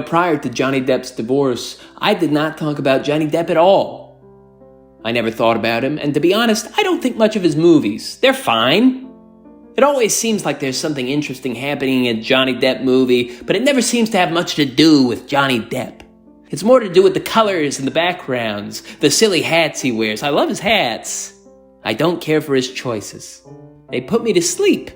Prior to Johnny Depp's divorce, I did not talk about Johnny Depp at all. I never thought about him, and to be honest, I don't think much of his movies. They're fine. It always seems like there's something interesting happening in a Johnny Depp movie, but it never seems to have much to do with Johnny Depp. It's more to do with the colors and the backgrounds, the silly hats he wears. I love his hats. I don't care for his choices. They put me to sleep.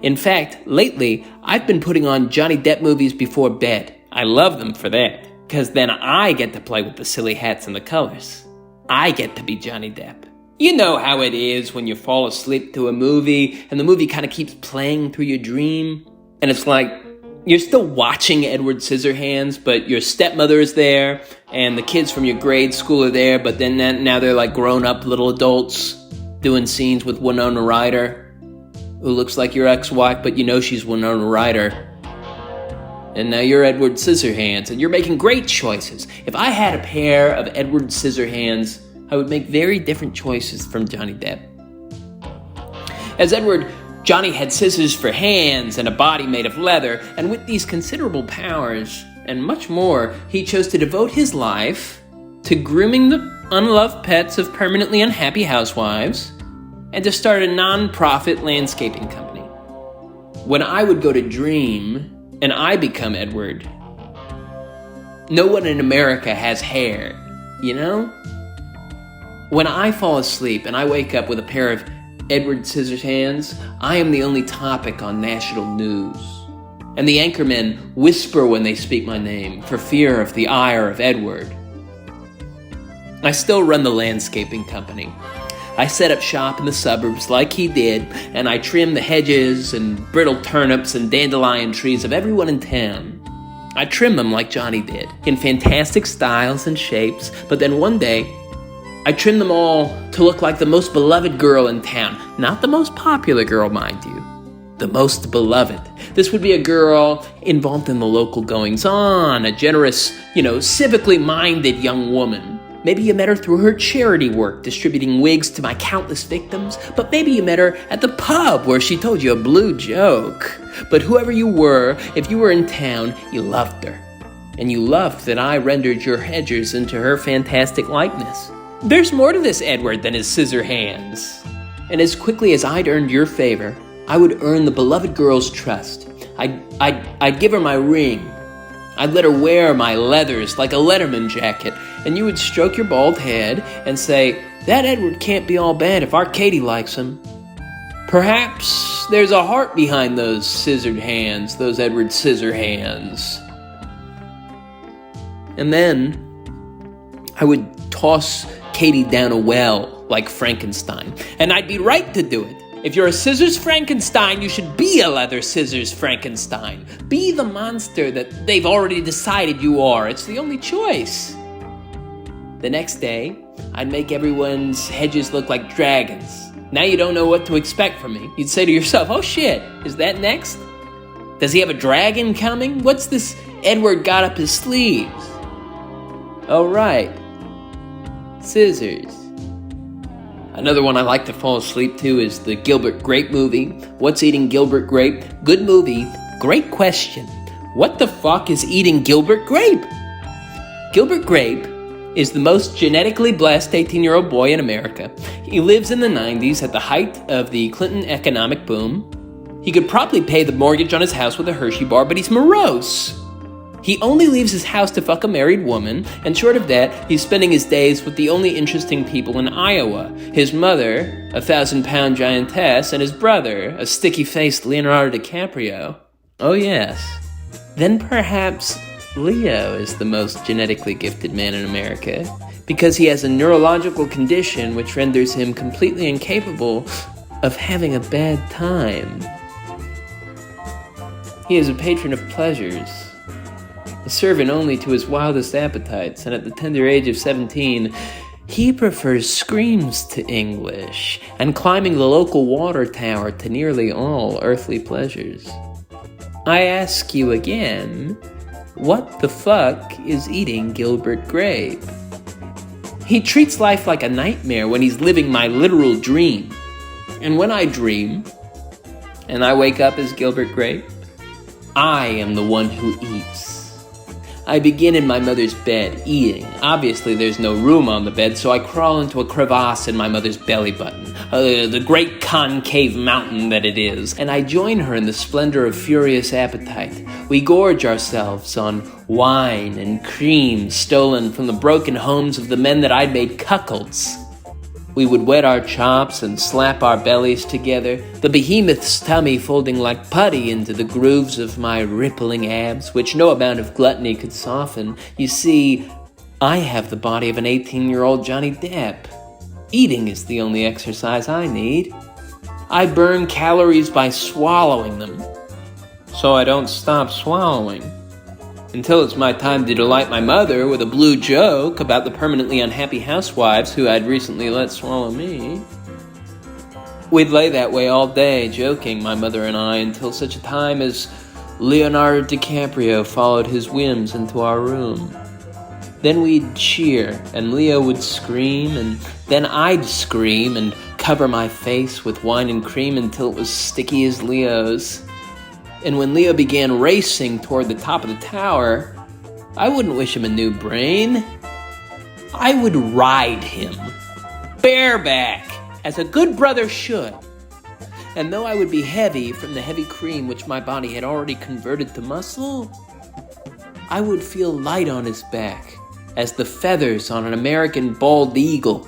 In fact, lately, I've been putting on Johnny Depp movies before bed. I love them for that, because then I get to play with the silly hats and the colors. I get to be Johnny Depp. You know how it is when you fall asleep to a movie, and the movie kind of keeps playing through your dream, and it's like, you're still watching Edward Scissorhands, but your stepmother is there, and the kids from your grade school are there, but then now they're like grown-up little adults doing scenes with Winona Ryder, who looks like your ex-wife, but you know she's Winona Ryder. And now you're Edward Scissorhands, and you're making great choices. If I had a pair of Edward Scissorhands, I would make very different choices from Johnny Depp. As Edward, Johnny had scissors for hands and a body made of leather, and with these considerable powers and much more, he chose to devote his life to grooming the unloved pets of permanently unhappy housewives and to start a non-profit landscaping company. When I would go to dream and I become Edward, no one in America has hair, When I fall asleep and I wake up with a pair of Edward Scissorhands, I am the only topic on national news. And the anchormen whisper when they speak my name for fear of the ire of Edward. I still run the landscaping company. I set up shop in the suburbs like he did, and I trim the hedges and brittle turnips and dandelion trees of everyone in town. I trim them like Johnny did, in fantastic styles and shapes, but then one day, I trim them all to look like the most beloved girl in town. Not the most popular girl, mind you. The most beloved. This would be a girl involved in the local goings-on, a generous, civically minded young woman. Maybe you met her through her charity work, distributing wigs to my countless victims, but maybe you met her at the pub where she told you a blue joke. But whoever you were, if you were in town, you loved her. And you loved that I rendered your hedges into her fantastic likeness. There's more to this Edward than his scissor hands. And as quickly as I'd earned your favor, I would earn the beloved girl's trust. I'd give her my ring. I'd let her wear my leathers like a Letterman jacket, and you would stroke your bald head and say, that Edward can't be all bad if our Katie likes him. Perhaps there's a heart behind those scissored hands, those Edward Scissorhands. And then I would toss Katie down a well like Frankenstein, and I'd be right to do it. If you're a scissors Frankenstein, you should be a leather scissors Frankenstein. Be the monster that they've already decided you are. It's the only choice. The next day, I'd make everyone's hedges look like dragons. Now you don't know what to expect from me. You'd say to yourself, oh shit, is that next? Does he have a dragon coming? What's this Edward got up his sleeves? Oh right, scissors. Another one I like to fall asleep to is the Gilbert Grape movie. What's Eating Gilbert Grape? Good movie. Great question. What the fuck is eating Gilbert Grape? Gilbert Grape is the most genetically blessed 18-year-old boy in America. He lives in the 90s at the height of the Clinton economic boom. He could probably pay the mortgage on his house with a Hershey bar, but he's morose. He only leaves his house to fuck a married woman, and short of that, he's spending his days with the only interesting people in Iowa. His mother, a 1,000-pound giantess, and his brother, a sticky-faced Leonardo DiCaprio. Oh yes. Then perhaps Leo is the most genetically gifted man in America, because he has a neurological condition which renders him completely incapable of having a bad time. He is a patron of pleasures, a servant only to his wildest appetites, and at the tender age of 17, he prefers screams to English, and climbing the local water tower to nearly all earthly pleasures. I ask you again, what the fuck is eating Gilbert Grape? He treats life like a nightmare when he's living my literal dream. And when I dream, and I wake up as Gilbert Grape, I am the one who eats. I begin in my mother's bed, eating. Obviously, there's no room on the bed, so I crawl into a crevasse in my mother's belly button, the great concave mountain that it is, and I join her in the splendor of furious appetite. We gorge ourselves on wine and cream stolen from the broken homes of the men that I'd made cuckolds. We would wet our chops and slap our bellies together, the behemoth's tummy folding like putty into the grooves of my rippling abs, which no amount of gluttony could soften. You see, I have the body of an 18-year-old Johnny Depp. Eating is the only exercise I need. I burn calories by swallowing them, so I don't stop swallowing. Until it's my time to delight my mother with a blue joke about the permanently unhappy housewives who I'd recently let swallow me. We'd lay that way all day, joking, my mother and I, until such a time as Leonardo DiCaprio followed his whims into our room. Then we'd cheer, and Leo would scream, and then I'd scream and cover my face with wine and cream until it was sticky as Leo's. And when Leo began racing toward the top of the tower, I wouldn't wish him a new brain. I would ride him, bareback, as a good brother should. And though I would be heavy from the heavy cream which my body had already converted to muscle, I would feel light on his back, as the feathers on an American bald eagle.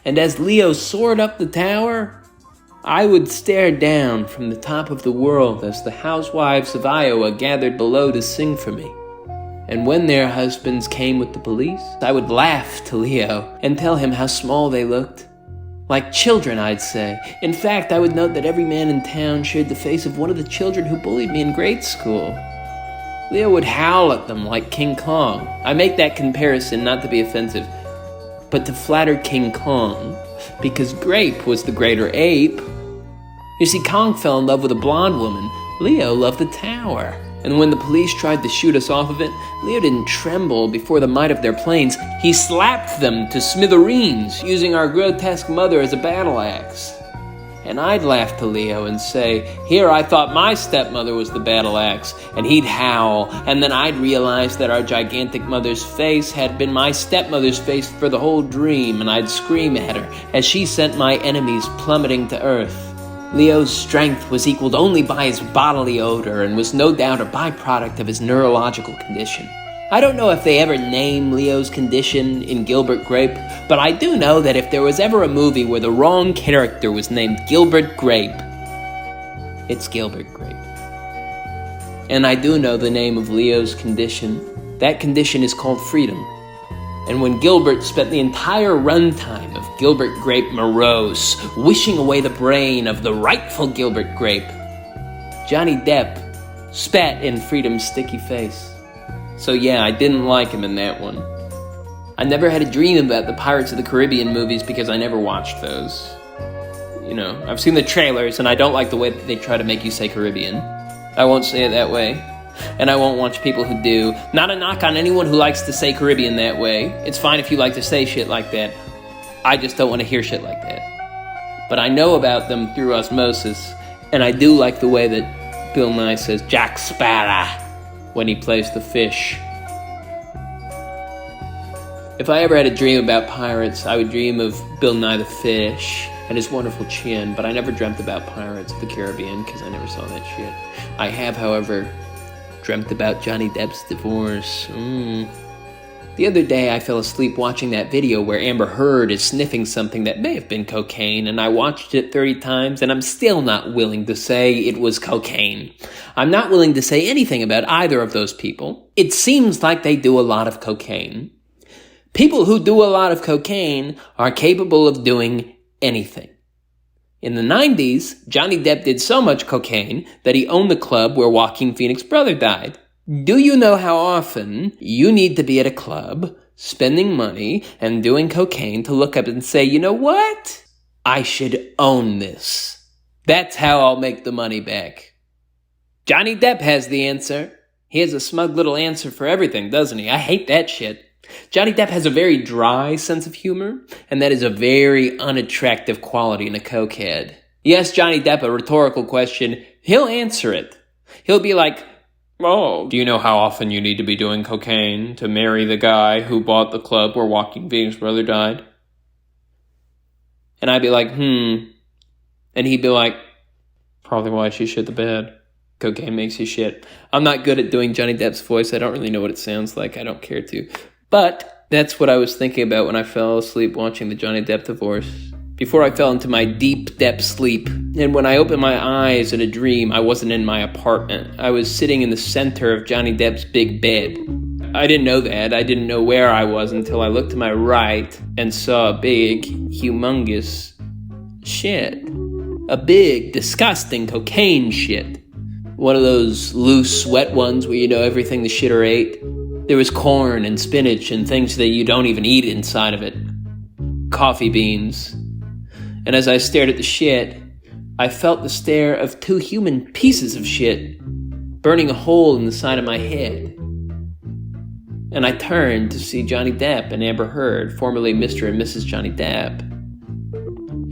And as Leo soared up the tower, I would stare down from the top of the world as the housewives of Iowa gathered below to sing for me. And when their husbands came with the police, I would laugh to Leo and tell him how small they looked. Like children, I'd say. In fact, I would note that every man in town shared the face of one of the children who bullied me in grade school. Leo would howl at them like King Kong. I make that comparison not to be offensive, but to flatter King Kong, because Grape was the greater ape. You see, Kong fell in love with a blonde woman. Leo loved the tower. And when the police tried to shoot us off of it, Leo didn't tremble before the might of their planes. He slapped them to smithereens, using our grotesque mother as a battle axe. And I'd laugh to Leo and say, "Here I thought my stepmother was the battle axe," and he'd howl, and then I'd realize that our gigantic mother's face had been my stepmother's face for the whole dream, and I'd scream at her as she sent my enemies plummeting to earth. Leo's strength was equaled only by his bodily odor and was no doubt a byproduct of his neurological condition. I don't know if they ever name Leo's condition in Gilbert Grape, but I do know that if there was ever a movie where the wrong character was named Gilbert Grape, it's Gilbert Grape. And I do know the name of Leo's condition. That condition is called freedom. And when Gilbert spent the entire runtime of Gilbert Grape morose, wishing away the brain of the rightful Gilbert Grape, Johnny Depp spat in freedom's sticky face. So yeah, I didn't like him in that one. I never had a dream about the Pirates of the Caribbean movies because I never watched those. You know, I've seen the trailers and I don't like the way that they try to make you say Caribbean. I won't say it that way. And I won't watch people who do. Not a knock on anyone who likes to say Caribbean that way. It's fine if you like to say shit like that. I just don't want to hear shit like that. But I know about them through osmosis, and I do like the way that Bill Nye says Jack Sparrow when he plays the fish. If I ever had a dream about pirates, I would dream of Bill Nye the fish and his wonderful chin, but I never dreamt about Pirates of the Caribbean because I never saw that shit. I have, however, dreamt about Johnny Depp's divorce. The other day I fell asleep watching that video where Amber Heard is sniffing something that may have been cocaine, and I watched it 30 times, and I'm still not willing to say it was cocaine. I'm not willing to say anything about either of those people. It seems like they do a lot of cocaine. People who do a lot of cocaine are capable of doing anything. In the 90s, Johnny Depp did so much cocaine that he owned the club where Joaquin Phoenix's brother died. Do you know how often you need to be at a club, spending money, and doing cocaine to look up and say, you know what? I should own this. That's how I'll make the money back. Johnny Depp has the answer. He has a smug little answer for everything, doesn't he? I hate that shit. Johnny Depp has a very dry sense of humor, and that is a very unattractive quality in a cokehead. You ask Johnny Depp a rhetorical question, he'll answer it. He'll be like, Oh, do you know how often you need to be doing cocaine to marry the guy who bought the club where Joaquin Phoenix's brother died? And I'd be like, And he'd be like, probably why she shit the bed. Cocaine makes you shit. I'm not good at doing Johnny Depp's voice. I don't really know what it sounds like. I don't care to. But that's what I was thinking about when I fell asleep watching the Johnny Depp divorce. Before I fell into my deep Depp sleep. And when I opened my eyes in a dream, I wasn't in my apartment. I was sitting in the center of Johnny Depp's big bed. I didn't know that. I didn't know where I was until I looked to my right and saw a big, humongous shit. A big, disgusting cocaine shit. One of those loose, wet ones where you know everything the shitter ate. There was corn and spinach and things that you don't even eat inside of it. Coffee beans. And as I stared at the shit, I felt the stare of two human pieces of shit burning a hole in the side of my head. And I turned to see Johnny Depp and Amber Heard, formerly Mr. and Mrs. Johnny Depp.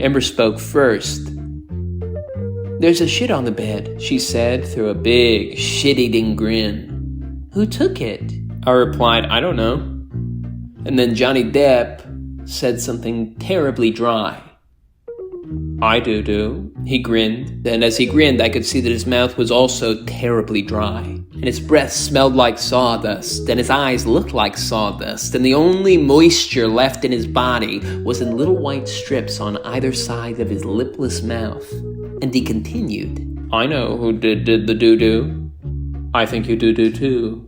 Amber spoke first. "There's a shit on the bed," she said through a big, shit-eating grin. "Who took it?" I replied, "I don't know." And then Johnny Depp said something terribly dry. "I do." He grinned, and as he grinned, I could see that his mouth was also terribly dry, and his breath smelled like sawdust, and his eyes looked like sawdust, and the only moisture left in his body was in little white strips on either side of his lipless mouth. And he continued, "I know who did the doo-doo. I think you do too."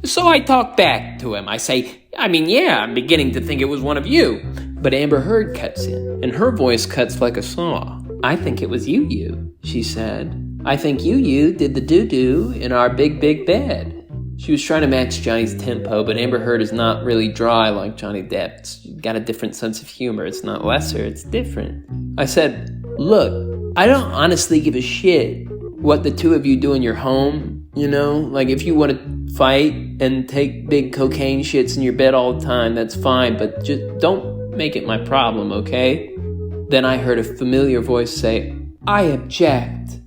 So I talk back to him. I say, yeah, I'm beginning to think it was one of you. But Amber Heard cuts in, and her voice cuts like a saw. "I think it was you, she said. "I think you did the doo-doo in our big, big bed." She was trying to match Johnny's tempo, but Amber Heard is not really dry like Johnny Depp. It's got a different sense of humor. It's not lesser, it's different. I said, "Look, I don't honestly give a shit what the two of you do in your home. Like if you want to fight and take big cocaine shits in your bed all the time, that's fine, but just don't make it my problem, okay?" Then I heard a familiar voice say, "I object."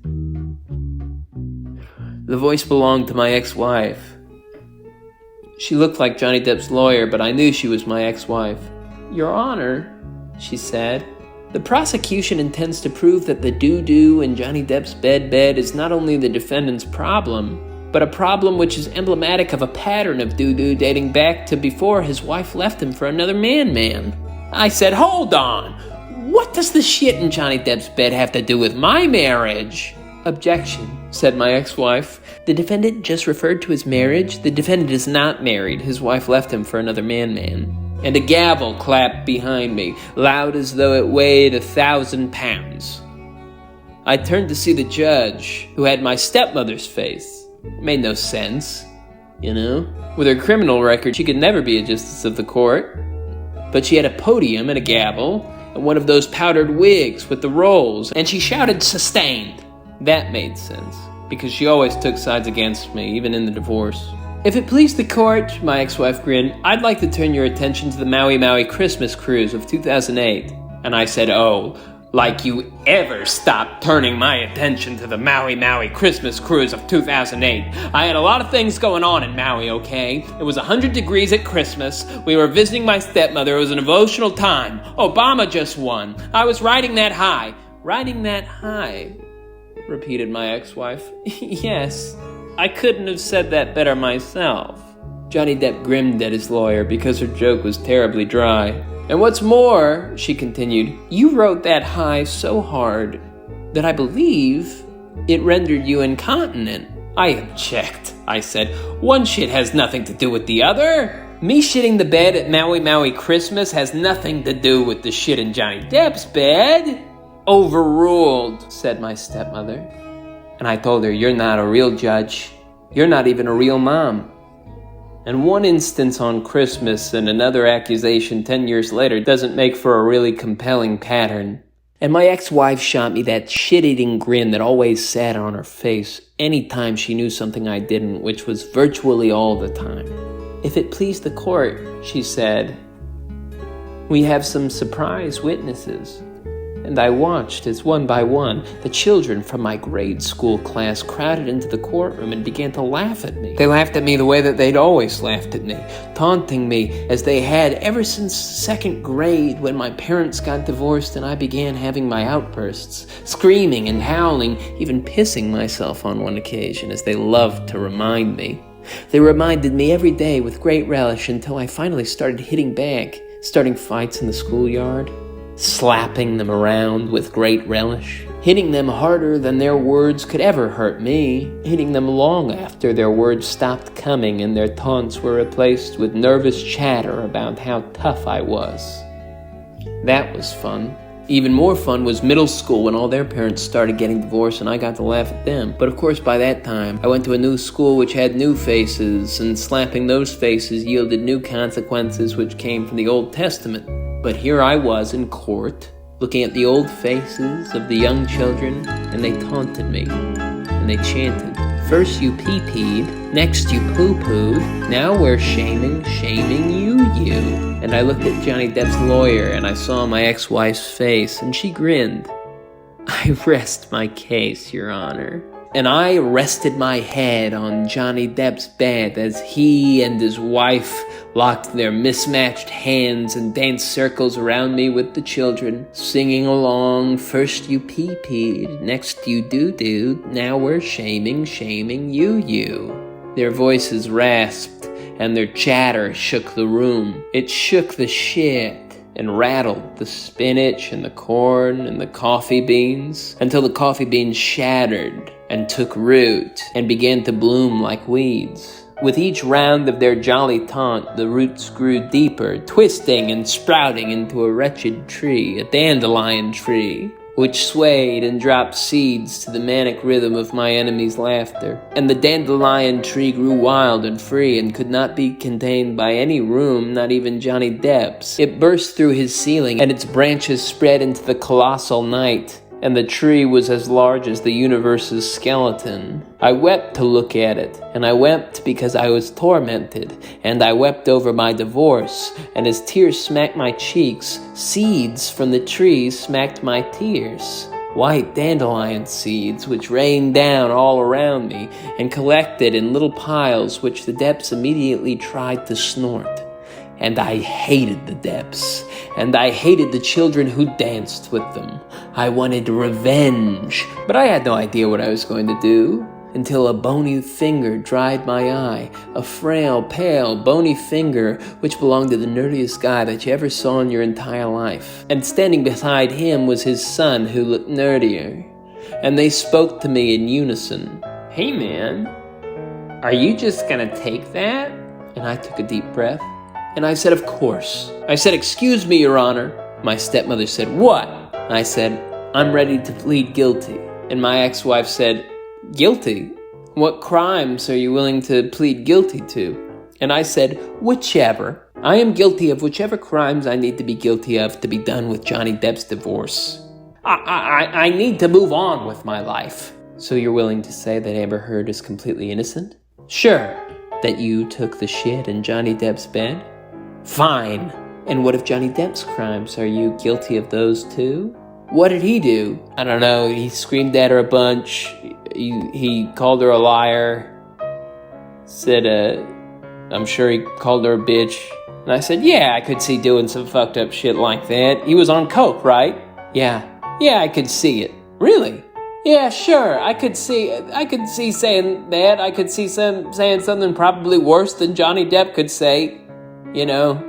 The voice belonged to my ex-wife. She looked like Johnny Depp's lawyer, but I knew she was my ex-wife. "Your Honor," she said, "the prosecution intends to prove that the doo-doo in Johnny Depp's bed is not only the defendant's problem, but a problem which is emblematic of a pattern of doo-doo dating back to before his wife left him for another man. I said, "Hold on! What does the shit in Johnny Depp's bed have to do with my marriage?" "Objection," said my ex-wife. "The defendant just referred to his marriage. The defendant is not married. His wife left him for another man. And a gavel clapped behind me, loud as though it weighed 1,000 pounds. I turned to see the judge, who had my stepmother's face. It made no sense, With her criminal record, she could never be a justice of the court. But she had a podium and a gavel, and one of those powdered wigs with the rolls, and she shouted sustained. That made sense, because she always took sides against me, even in the divorce. "If it please the court," my ex-wife grinned, "I'd like to turn your attention to the Maui Christmas cruise of 2008. And I said, "Oh, like you ever stopped turning my attention to the Maui Christmas cruise of 2008. I had a lot of things going on in Maui, okay? It was 100 degrees at Christmas. We were visiting my stepmother. It was an emotional time. Obama just won. I was riding that high." "Riding that high," repeated my ex-wife. "Yes, I couldn't have said that better myself." Johnny Depp grinned at his lawyer because her joke was terribly dry. "And what's more," she continued, "you rode that high so hard that I believe it rendered you incontinent." "I object," I said. "One shit has nothing to do with the other. Me shitting the bed at Maui Christmas has nothing to do with the shit in Johnny Depp's bed." "Overruled," said my stepmother. And I told her, "You're not a real judge. You're not even a real mom." And one instance on Christmas and another accusation 10 years later doesn't make for a really compelling pattern. And my ex-wife shot me that shit-eating grin that always sat on her face anytime she knew something I didn't, which was virtually all the time. "If it please the court," she said, "we have some surprise witnesses." and I watched as one by one the children from my grade school class crowded into the courtroom and began to laugh at me. They laughed at me the way that they'd always laughed at me, taunting me as they had ever since second grade when my parents got divorced and I began having my outbursts, screaming and howling, even pissing myself on one occasion, as they loved to remind me. They reminded me every day with great relish until I finally started hitting back, starting fights in the schoolyard, slapping them around with great relish, hitting them harder than their words could ever hurt me, hitting them long after their words stopped coming and their taunts were replaced with nervous chatter about how tough I was. That was fun. Even more fun was middle school when all their parents started getting divorced and I got to laugh at them. But of course by that time, I went to a new school which had new faces, and slapping those faces yielded new consequences which came from the Old Testament. But here I was in court, looking at the old faces of the young children, and they taunted me, and they chanted, "First you pee-peed, next you poo-pooed, now we're shaming you. And I looked at Johnny Depp's lawyer, and I saw my ex-wife's face, and she grinned. "I rest my case, Your Honor." And I rested my head on Johnny Depp's bed as he and his wife locked their mismatched hands and danced circles around me with the children, singing along, "First you pee-peed, next you doo-dooed, now we're shaming you." Their voices rasped, and their chatter shook the room. It shook the shit and rattled the spinach and the corn and the coffee beans until the coffee beans shattered and took root and began to bloom like weeds. With each round of their jolly taunt, the roots grew deeper, twisting and sprouting into a wretched tree, a dandelion tree, which swayed and dropped seeds to the manic rhythm of my enemy's laughter. And the dandelion tree grew wild and free and could not be contained by any room, not even Johnny Depp's. It burst through his ceiling, and its branches spread into the colossal night, and the tree was as large as the universe's skeleton. I wept to look at it, and I wept because I was tormented, and I wept over my divorce, and as tears smacked my cheeks, seeds from the tree smacked my tears. White dandelion seeds which rained down all around me and collected in little piles which the Depps immediately tried to snort. And I hated the Depps, and I hated the children who danced with them. I wanted revenge, but I had no idea what I was going to do, until a bony finger dried my eye, a frail, pale, bony finger which belonged to the nerdiest guy that you ever saw in your entire life. And standing beside him was his son, who looked nerdier. And they spoke to me in unison. "Hey man, are you just gonna take that?" And I took a deep breath. And I said, "Of course." I said, "Excuse me, Your Honor." My stepmother said, "What?" I said, "I'm ready to plead guilty." And my ex-wife said, "Guilty? What crimes are you willing to plead guilty to?" And I said, "Whichever. I am guilty of whichever crimes I need to be guilty of to be done with Johnny Depp's divorce. I need to move on with my life." "So you're willing to say that Amber Heard is completely innocent?" "Sure." "That you took the shit in Johnny Depp's bed?" "Fine. And what of Johnny Depp's crimes? Are you guilty of those too?" "What did he do?" "I don't know. He screamed at her a bunch. He called her a liar. Said, I'm sure he called her a bitch." And I said, "Yeah, I could see doing some fucked up shit like that. He was on coke, right?" Yeah, I could see it." "Really?" "Yeah, sure. I could see saying that. I could see saying something probably worse than Johnny Depp could say. You know,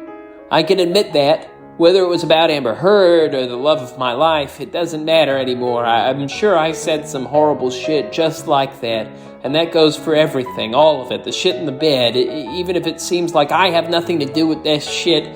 I can admit that. Whether it was about Amber Heard or the love of my life, it doesn't matter anymore. I'm sure I said some horrible shit just like that. And that goes for everything, all of it, the shit in the bed. Even if it seems like I have nothing to do with that shit,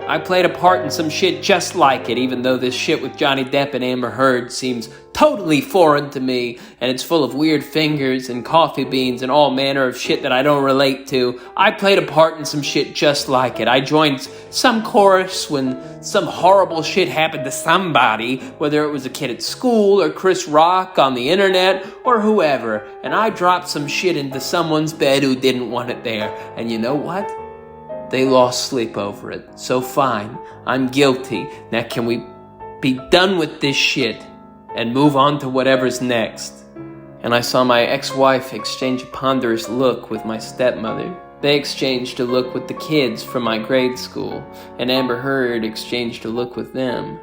I played a part in some shit just like it, even though this shit with Johnny Depp and Amber Heard seems totally foreign to me, and it's full of weird fingers and coffee beans and all manner of shit that I don't relate to. I played a part in some shit just like it. I joined some chorus when some horrible shit happened to somebody, whether it was a kid at school or Chris Rock on the internet or whoever, and I dropped some shit into someone's bed who didn't want it there. And you know what? They lost sleep over it. So fine, I'm guilty. Now can we be done with this shit, and move on to whatever's next. And I saw my ex-wife exchange a ponderous look with my stepmother. They exchanged a look with the kids from my grade school, and Amber Heard exchanged a look with them.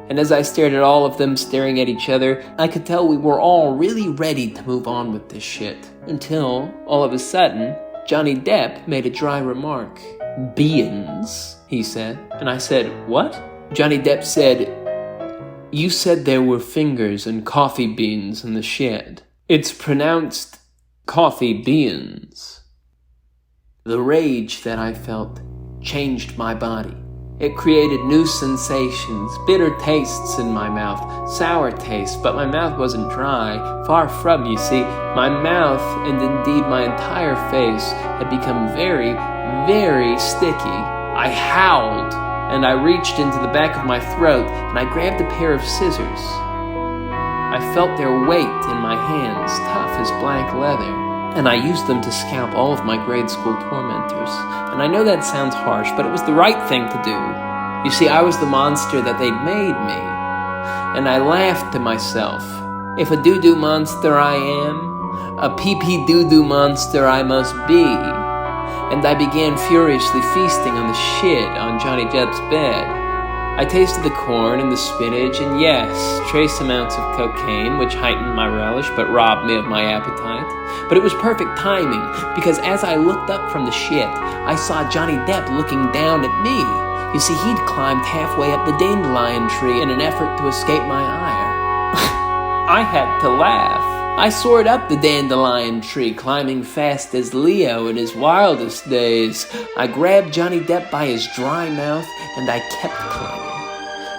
And as I stared at all of them staring at each other, I could tell we were all really ready to move on with this shit. Until, all of a sudden, Johnny Depp made a dry remark. "Beans," he said. And I said, "What?" Johnny Depp said, "You said there were fingers and coffee beans in the shed. It's pronounced coffee beans." The rage that I felt changed my body. It created new sensations, bitter tastes in my mouth, sour taste, but my mouth wasn't dry. Far from, you see, my mouth, and indeed my entire face, had become very, very sticky. I howled, and I reached into the back of my throat, and I grabbed a pair of scissors. I felt their weight in my hands, tough as black leather, and I used them to scalp all of my grade school tormentors. And I know that sounds harsh, but it was the right thing to do. You see, I was the monster that they'd made me. And I laughed to myself. If a doo-doo monster I am, a pee-pee doo-doo monster I must be. And I began furiously feasting on the shit on Johnny Depp's bed. I tasted the corn and the spinach, and yes, trace amounts of cocaine, which heightened my relish but robbed me of my appetite. But it was perfect timing, because as I looked up from the shit, I saw Johnny Depp looking down at me. You see, he'd climbed halfway up the dandelion tree in an effort to escape my ire. I had to laugh. I soared up the dandelion tree, climbing fast as Leo in his wildest days. I grabbed Johnny Depp by his dry mouth, and I kept climbing.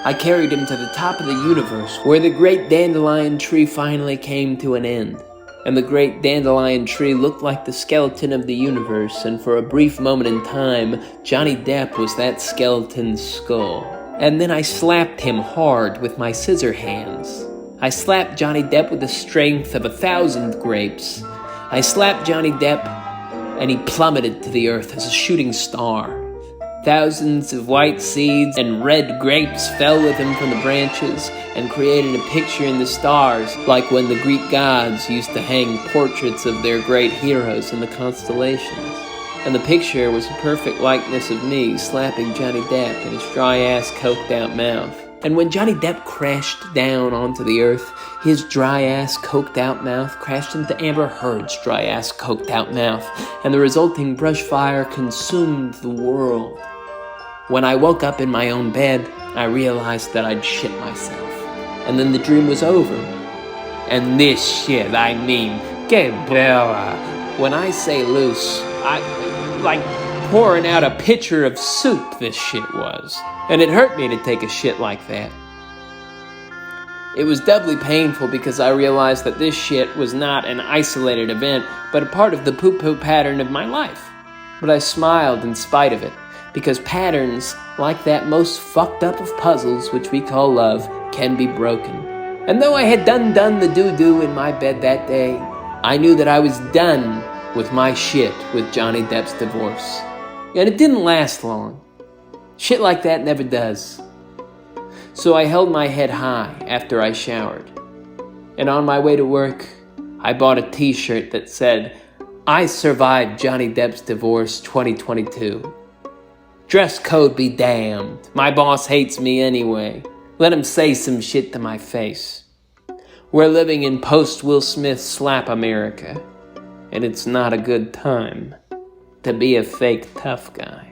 I carried him to the top of the universe, where the great dandelion tree finally came to an end. And the great dandelion tree looked like the skeleton of the universe, and for a brief moment in time, Johnny Depp was that skeleton's skull. And then I slapped him hard with my scissor hands. I slapped Johnny Depp with the strength of 1,000 grapes. I slapped Johnny Depp, and he plummeted to the earth as a shooting star. Thousands of white seeds and red grapes fell with him from the branches and created a picture in the stars, like when the Greek gods used to hang portraits of their great heroes in the constellations. And the picture was a perfect likeness of me slapping Johnny Depp in his dry-ass, coked-out mouth. And when Johnny Depp crashed down onto the earth, his dry-ass, coked-out mouth crashed into Amber Heard's dry-ass, coked-out mouth, and the resulting brush fire consumed the world. When I woke up in my own bed, I realized that I'd shit myself. And then the dream was over. And this shit, I mean, Gabriel. When I say loose, I like pouring out a pitcher of soup, this shit was. And it hurt me to take a shit like that. It was doubly painful because I realized that this shit was not an isolated event, but a part of the poo-poo pattern of my life. But I smiled in spite of it, because patterns, like that most fucked up of puzzles which we call love, can be broken. And though I had done the doo-doo in my bed that day, I knew that I was done with my shit with Johnny Depp's divorce. And it didn't last long. Shit like that never does. So I held my head high after I showered. And on my way to work, I bought a t-shirt that said, "I survived Johnny Depp's divorce 2022. Dress code be damned. My boss hates me anyway. Let him say some shit to my face. We're living in post-Will Smith slap America. And it's not a good time to be a fake tough guy."